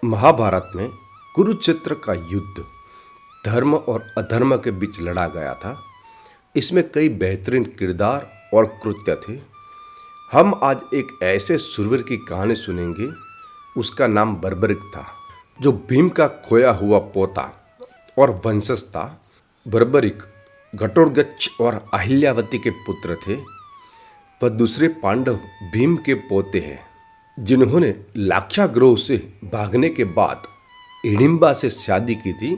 महाभारत में कुरुक्षेत्र का युद्ध धर्म और अधर्म के बीच लड़ा गया था। इसमें कई बेहतरीन किरदार और कृत्य थे। हम आज एक ऐसे शूरवीर की कहानी सुनेंगे। उसका नाम बर्बरिक था, जो भीम का खोया हुआ पोता और वंशज था। बर्बरिक घटोत्कच और अहिल्यावती के पुत्र थे। वह दूसरे पांडव भीम के पोते हैं, जिन्होंने लाक्षागृह से भागने के बाद हिडिंबा से शादी की थी।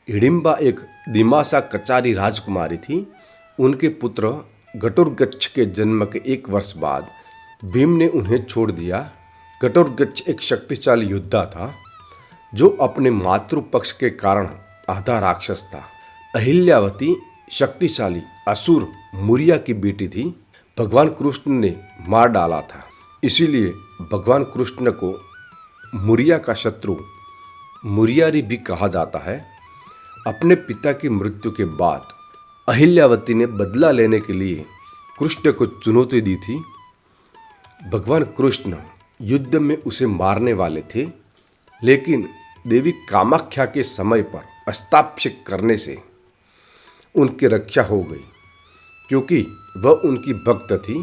हिडिंबा एक दिमासा कचारी राजकुमारी थी। उनके पुत्र घटोत्कच के जन्म के 1 वर्ष बाद भीम ने उन्हें छोड़ दिया। घटोत्कच एक शक्तिशाली योद्धा था, जो अपने मातृपक्ष के कारण आधा राक्षस था। अहिल्यावती शक्तिशाली असुर मुरिया की बेटी थी। भगवान कृष्ण ने मार डाला था, इसीलिए भगवान कृष्ण को मुरिया का शत्रु मुरियारी भी कहा जाता है। अपने पिता की मृत्यु के बाद अहिल्यावती ने बदला लेने के लिए कृष्ण को चुनौती दी थी। भगवान कृष्ण युद्ध में उसे मारने वाले थे, लेकिन देवी कामाख्या के समय पर हस्ताक्षेप करने से उनकी रक्षा हो गई, क्योंकि वह उनकी भक्त थी।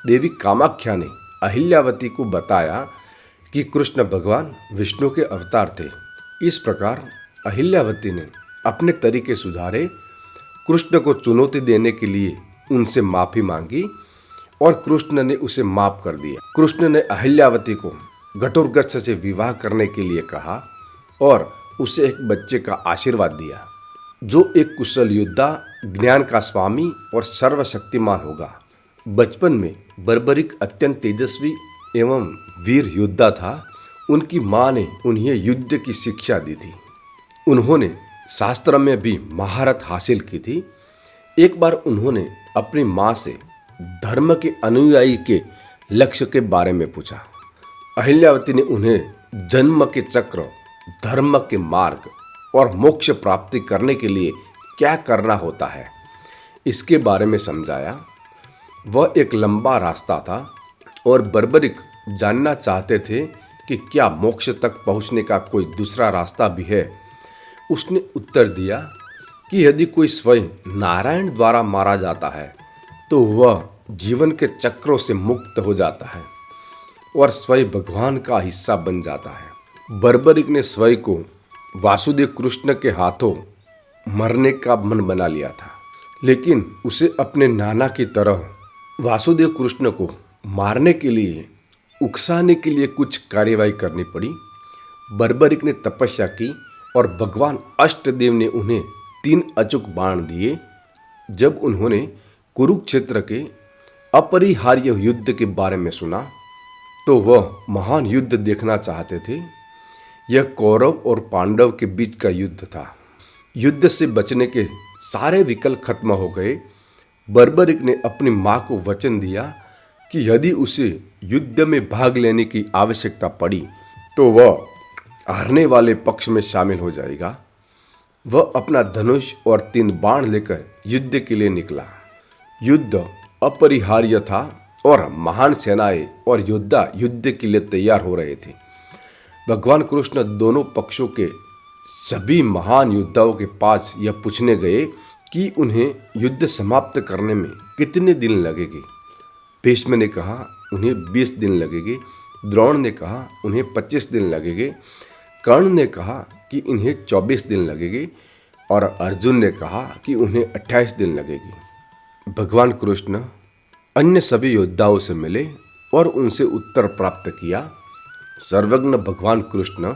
देवी कामाख्या ने अहिल्यावती को बताया कि कृष्ण भगवान विष्णु के अवतार थे। इस प्रकार अहिल्यावती ने अपने तरीके सुधारे, कृष्ण को चुनौती देने के लिए उनसे माफी मांगी और कृष्ण ने उसे माफ कर दिया। कृष्ण ने अहिल्यावती को घटोत्कच से विवाह करने के लिए कहा और उसे एक बच्चे का आशीर्वाद दिया, जो एक कुशल योद्धा, ज्ञान का स्वामी और सर्वशक्तिमान होगा। बचपन में बर्बरिक अत्यंत तेजस्वी एवं वीर योद्धा था। उनकी माँ ने उन्हें युद्ध की शिक्षा दी थी। उन्होंने शास्त्र में भी महारत हासिल की थी। एक बार उन्होंने अपनी माँ से धर्म के अनुयायी के लक्ष्य के बारे में पूछा। अहिल्यावती ने उन्हें जन्म के चक्र, धर्म के मार्ग और मोक्ष प्राप्ति करने के लिए क्या करना होता है, इसके बारे में समझाया। वह एक लंबा रास्ता था और बर्बरिक जानना चाहते थे कि क्या मोक्ष तक पहुंचने का कोई दूसरा रास्ता भी है। उसने उत्तर दिया कि यदि कोई स्वयं नारायण द्वारा मारा जाता है तो वह जीवन के चक्रों से मुक्त हो जाता है और स्वयं भगवान का हिस्सा बन जाता है। बर्बरिक ने स्वयं को वासुदेव कृष्ण के हाथों मरने का मन बना लिया था, लेकिन उसे अपने नाना की तरह वासुदेव कृष्ण को मारने के लिए, उकसाने के लिए कुछ कार्यवाही करनी पड़ी। बर्बरिक ने तपस्या की और भगवान अष्टदेव ने उन्हें 3 अचूक बाण दिए। जब उन्होंने कुरुक्षेत्र के अपरिहार्य युद्ध के बारे में सुना तो वह महान युद्ध देखना चाहते थे। यह कौरव और पांडव के बीच का युद्ध था। युद्ध से बचने के सारे विकल्प खत्म हो गए। बर्बरिक ने अपनी माँ को वचन दिया कि यदि उसे युद्ध में भाग लेने की आवश्यकता पड़ी तो वह हारने वाले पक्ष में शामिल हो जाएगा। वह अपना धनुष और 3 बाण लेकर युद्ध के लिए निकला। युद्ध अपरिहार्य था और महान सेनाएं और योद्धा युद्ध के लिए तैयार हो रहे थे। भगवान कृष्ण दोनों पक्षों के सभी महान योद्धाओं के पास यह पूछने गए कि उन्हें युद्ध समाप्त करने में कितने दिन लगेंगे। भीष्म ने कहा उन्हें 20 दिन लगेंगे। द्रोण ने कहा उन्हें 25 दिन लगेंगे। कर्ण ने कहा कि इन्हें 24 दिन लगेंगे और अर्जुन ने कहा कि उन्हें 28 दिन लगेगी। भगवान कृष्ण अन्य सभी योद्धाओं से मिले और उनसे उत्तर प्राप्त किया। सर्वज्ञ भगवान कृष्ण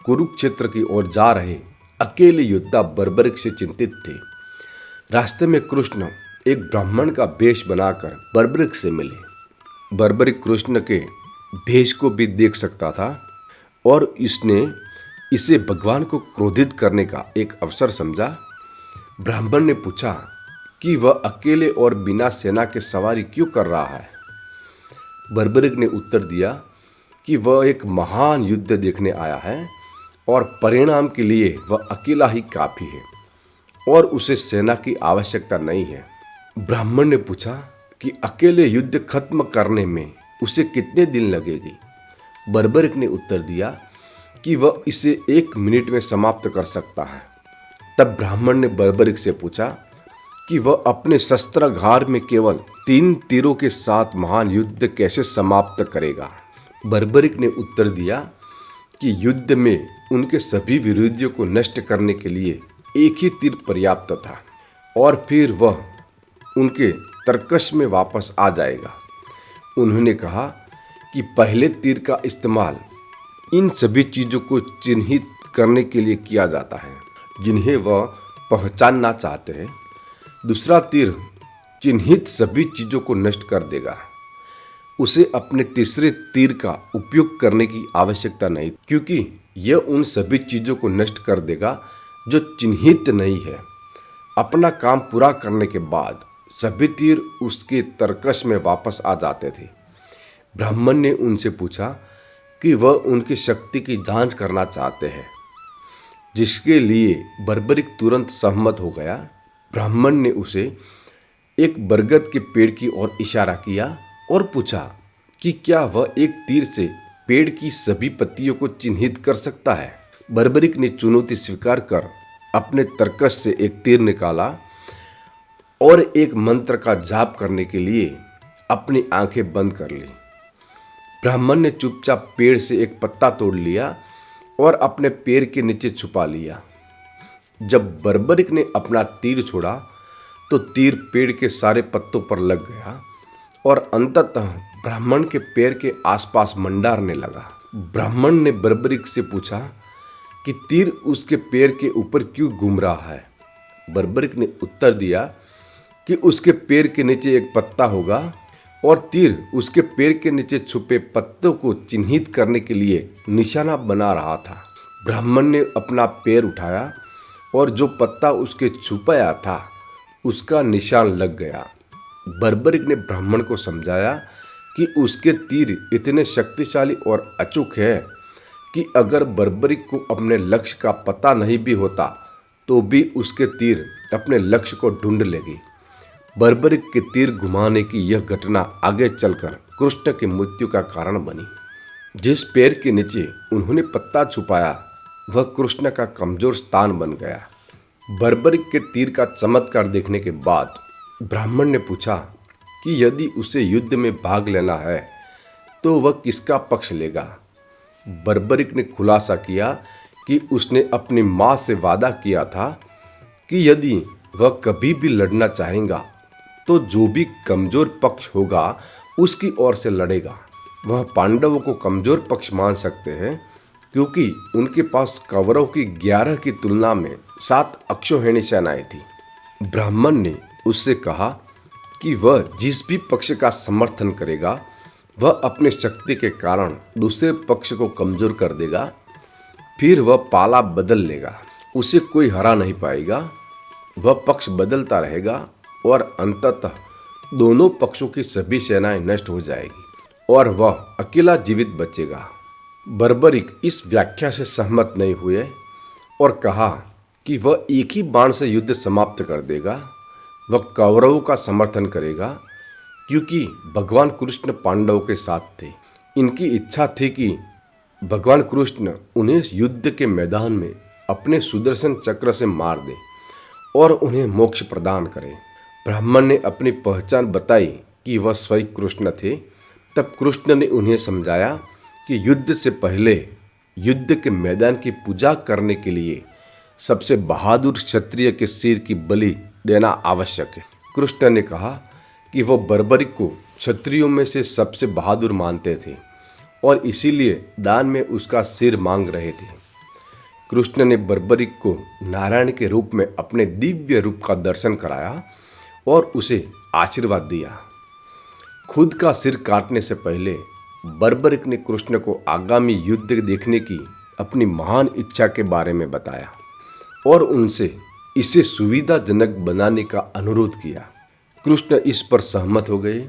कुरुक्षेत्र की ओर जा रहे अकेले योद्धा बर्बरिक से चिंतित थे। रास्ते में कृष्ण एक ब्राह्मण का वेश बनाकर बर्बरिक से मिले। बर्बरिक कृष्ण के भेष को भी देख सकता था और इसने इसे भगवान को क्रोधित करने का एक अवसर समझा। ब्राह्मण ने पूछा कि वह अकेले और बिना सेना के सवारी क्यों कर रहा है। बर्बरिक ने उत्तर दिया कि वह एक महान युद्ध देखने आया है और परिणाम के लिए वह अकेला ही काफी है और उसे सेना की आवश्यकता नहीं है। ब्राह्मण ने पूछा कि अकेले युद्ध खत्म करने में उसे कितने दिन लगेंगे। बर्बरिक ने उत्तर दिया कि वह इसे 1 मिनट में समाप्त कर सकता है। तब ब्राह्मण ने बर्बरिक से पूछा कि वह अपने शस्त्रागार में केवल 3 तीरों के साथ महान युद्ध कैसे समाप्त करेगा। बर्बरिक ने उत्तर दिया कि युद्ध में उनके सभी विरोधियों को नष्ट करने के लिए एक ही तीर पर्याप्त था और फिर वह उनके तरकश में वापस आ जाएगा। उन्होंने कहा कि पहले तीर का इस्तेमाल इन सभी चीज़ों को चिन्हित करने के लिए किया जाता है जिन्हें वह पहचानना चाहते हैं। दूसरा तीर चिन्हित सभी चीज़ों को नष्ट कर देगा। उसे अपने तीसरे तीर का उपयोग करने की आवश्यकता नहीं, क्योंकि यह उन सभी चीज़ों को नष्ट कर देगा जो चिन्हित नहीं है। अपना काम पूरा करने के बाद सभी तीर उसके तरकश में वापस आ जाते थे। ब्राह्मण ने उनसे पूछा कि वह उनकी शक्ति की जांच करना चाहते हैं, जिसके लिए बर्बरिक तुरंत सहमत हो गया। ब्राह्मण ने उसे एक बरगद के पेड़ की ओर इशारा किया और पूछा कि क्या वह एक तीर से पेड़ की सभी पत्तियों को चिन्हित कर सकता है। बर्बरिक ने चुनौती स्वीकार कर अपने तरकश से एक तीर निकाला और एक मंत्र का जाप करने के लिए अपनी आंखें बंद कर ली। ब्राह्मण ने चुपचाप पेड़ से एक पत्ता तोड़ लिया और अपने पैर के नीचे छुपा लिया। जब बर्बरिक ने अपना तीर छोड़ा तो तीर पेड़ के सारे पत्तों पर लग गया और अंततः ब्राह्मण के पैर के आसपास मंडारने लगा। ब्राह्मण ने बर्बरिक से पूछा कि तीर उसके पैर के ऊपर क्यों घूम रहा है। बर्बरिक ने उत्तर दिया कि उसके पैर के नीचे एक पत्ता होगा और तीर उसके पैर के नीचे छुपे पत्तों को चिन्हित करने के लिए निशाना बना रहा था। ब्राह्मण ने अपना पैर उठाया और जो पत्ता उसके छुपाया था उसका निशान लग गया। बर्बरिक ने ब्राह्मण को समझाया कि उसके तीर इतने शक्तिशाली और अचूक है कि अगर बर्बरिक को अपने लक्ष्य का पता नहीं भी होता तो भी उसके तीर अपने लक्ष्य को ढूंढ लेगी। बर्बरिक के तीर घुमाने की यह घटना आगे चलकर कृष्ण की मृत्यु का कारण बनी। जिस पैर के नीचे उन्होंने पत्ता छुपाया वह कृष्ण का कमजोर स्थान बन गया। बर्बरिक के तीर का चमत्कार देखने के बाद ब्राह्मण ने पूछा कि यदि उसे युद्ध में भाग लेना है तो वह किसका पक्ष लेगा। बर्बरिक ने खुलासा किया कि उसने अपनी माँ से वादा किया था कि यदि वह कभी भी लड़ना चाहेगा तो जो भी कमजोर पक्ष होगा उसकी ओर से लड़ेगा। वह पांडवों को कमजोर पक्ष मान सकते हैं क्योंकि उनके पास कौरवों की 11 की तुलना में 7 अक्षौहिणी सेनाएं थी। ब्राह्मण ने उससे कहा कि वह जिस भी पक्ष का समर्थन करेगा वह अपनी शक्ति के कारण दूसरे पक्ष को कमजोर कर देगा। फिर वह पाला बदल लेगा, उसे कोई हरा नहीं पाएगा। वह पक्ष बदलता रहेगा और अंततः दोनों पक्षों की सभी सेनाएं नष्ट हो जाएगी और वह अकेला जीवित बचेगा। बर्बरिक इस व्याख्या से सहमत नहीं हुए और कहा कि वह एक ही बाण से युद्ध समाप्त कर देगा। वह कौरवों का समर्थन करेगा क्योंकि भगवान कृष्ण पांडवों के साथ थे। इनकी इच्छा थी कि भगवान कृष्ण उन्हें युद्ध के मैदान में अपने सुदर्शन चक्र से मार दे और उन्हें मोक्ष प्रदान करें। ब्राह्मण ने अपनी पहचान बताई कि वह स्वयं कृष्ण थे। तब कृष्ण ने उन्हें समझाया कि युद्ध से पहले युद्ध के मैदान की पूजा करने के लिए सबसे बहादुर क्षत्रिय के सिर की बलि देना आवश्यक है। कृष्ण ने कहा कि वह बर्बरिक को क्षत्रियों में से सबसे बहादुर मानते थे और इसीलिए दान में उसका सिर मांग रहे थे। कृष्ण ने बर्बरिक को नारायण के रूप में अपने दिव्य रूप का दर्शन कराया और उसे आशीर्वाद दिया। खुद का सिर काटने से पहले बर्बरिक ने कृष्ण को आगामी युद्ध देखने की अपनी महान इच्छा के बारे में बताया और उनसे इसे सुविधाजनक बनाने का अनुरोध किया। कृष्ण इस पर सहमत हो गए।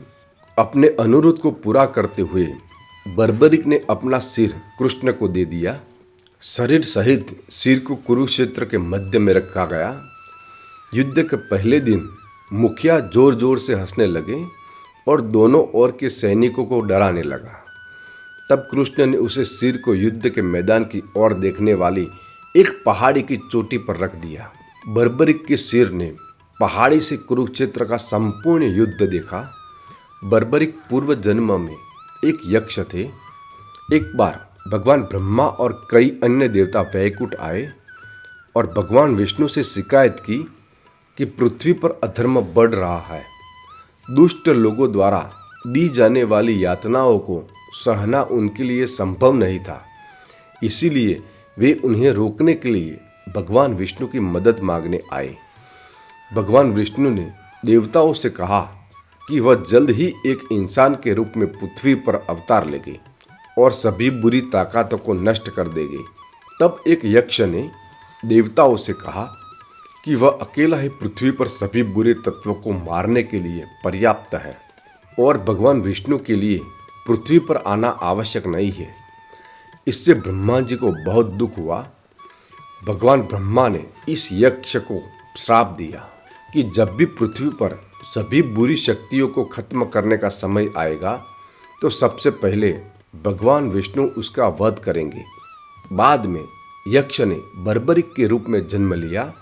अपने अनुरोध को पूरा करते हुए बर्बरिक ने अपना सिर कृष्ण को दे दिया। शरीर सहित सिर को कुरुक्षेत्र के मध्य में रखा गया। युद्ध के पहले दिन मुखिया जोर जोर से हंसने लगे और दोनों ओर के सैनिकों को डराने लगा। तब कृष्ण ने उसे सिर को युद्ध के मैदान की ओर देखने वाली एक पहाड़ी की चोटी पर रख दिया। बर्बरिक के सिर ने पहाड़ी से कुरुक्षेत्र का संपूर्ण युद्ध देखा। बर्बरिक पूर्व जन्म में एक यक्ष थे। एक बार भगवान ब्रह्मा और कई अन्य देवता वैकुंठ आए और भगवान विष्णु से शिकायत की कि पृथ्वी पर अधर्म बढ़ रहा है। दुष्ट लोगों द्वारा दी जाने वाली यातनाओं को सहना उनके लिए संभव नहीं था। इसीलिए वे उन्हें रोकने के लिए भगवान विष्णु की मदद मांगने आए। भगवान विष्णु ने देवताओं से कहा कि वह जल्द ही एक इंसान के रूप में पृथ्वी पर अवतार लेंगे और सभी बुरी ताकतों को नष्ट कर देंगे। तब एक यक्ष ने देवताओं से कहा कि वह अकेला ही पृथ्वी पर सभी बुरे तत्वों को मारने के लिए पर्याप्त है और भगवान विष्णु के लिए पृथ्वी पर आना आवश्यक नहीं है। इससे ब्रह्मा जी को बहुत दुख हुआ। भगवान ब्रह्मा ने इस यक्ष को श्राप दिया कि जब भी पृथ्वी पर सभी बुरी शक्तियों को खत्म करने का समय आएगा तो सबसे पहले भगवान विष्णु उसका वध करेंगे। बाद में यक्ष ने बर्बरिक के रूप में जन्म लिया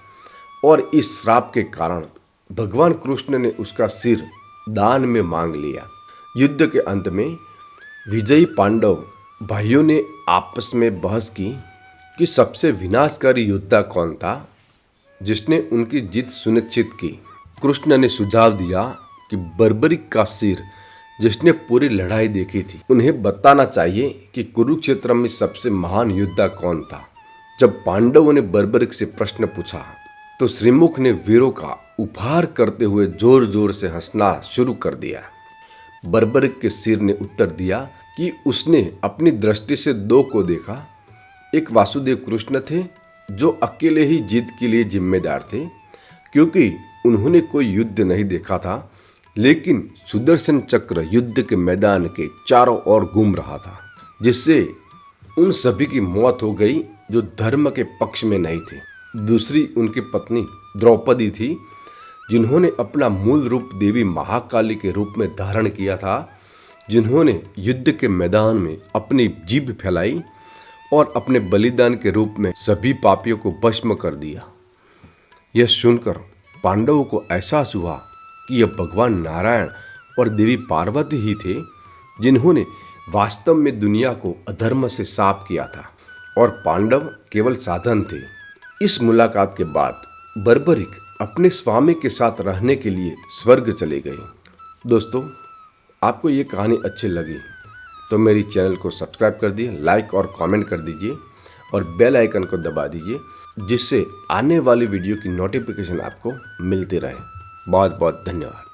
और इस श्राप के कारण भगवान कृष्ण ने उसका सिर दान में मांग लिया। युद्ध के अंत में विजयी पांडव भाइयों ने आपस में बहस की कि सबसे विनाशकारी योद्धा कौन था जिसने उनकी जीत सुनिश्चित की। कृष्ण ने सुझाव दिया कि बर्बरिक का सिर जिसने पूरी लड़ाई देखी थी उन्हें बताना चाहिए कि कुरुक्षेत्र में सबसे महान योद्धा कौन था। जब पांडवों ने बर्बरिक से प्रश्न पूछा तो श्रीमुख ने वीरों का उपहार करते हुए जोर जोर से हंसना शुरू कर दिया। बर्बरिक के सिर ने उत्तर दिया कि उसने अपनी दृष्टि से दो को देखा। एक वासुदेव कृष्ण थे जो अकेले ही जीत के लिए जिम्मेदार थे क्योंकि उन्होंने कोई युद्ध नहीं देखा था, लेकिन सुदर्शन चक्र युद्ध के मैदान के चारों ओर घूम रहा था जिससे उन सभी की मौत हो गई जो धर्म के पक्ष में नहीं थे। दूसरी उनकी पत्नी द्रौपदी थी जिन्होंने अपना मूल रूप देवी महाकाली के रूप में धारण किया था, जिन्होंने युद्ध के मैदान में अपनी जीभ फैलाई और अपने बलिदान के रूप में सभी पापियों को भस्म कर दिया। यह सुनकर पांडवों को एहसास हुआ कि यह भगवान नारायण और देवी पार्वती ही थे जिन्होंने वास्तव में दुनिया को अधर्म से साफ किया था और पांडव केवल साधन थे। इस मुलाकात के बाद बर्बरिक अपने स्वामी के साथ रहने के लिए स्वर्ग चले गए। दोस्तों, आपको ये कहानी अच्छी लगी तो मेरी चैनल को सब्सक्राइब कर दिए, लाइक और कमेंट कर दीजिए और बेल आइकन को दबा दीजिए जिससे आने वाली वीडियो की नोटिफिकेशन आपको मिलती रहे। बहुत बहुत धन्यवाद।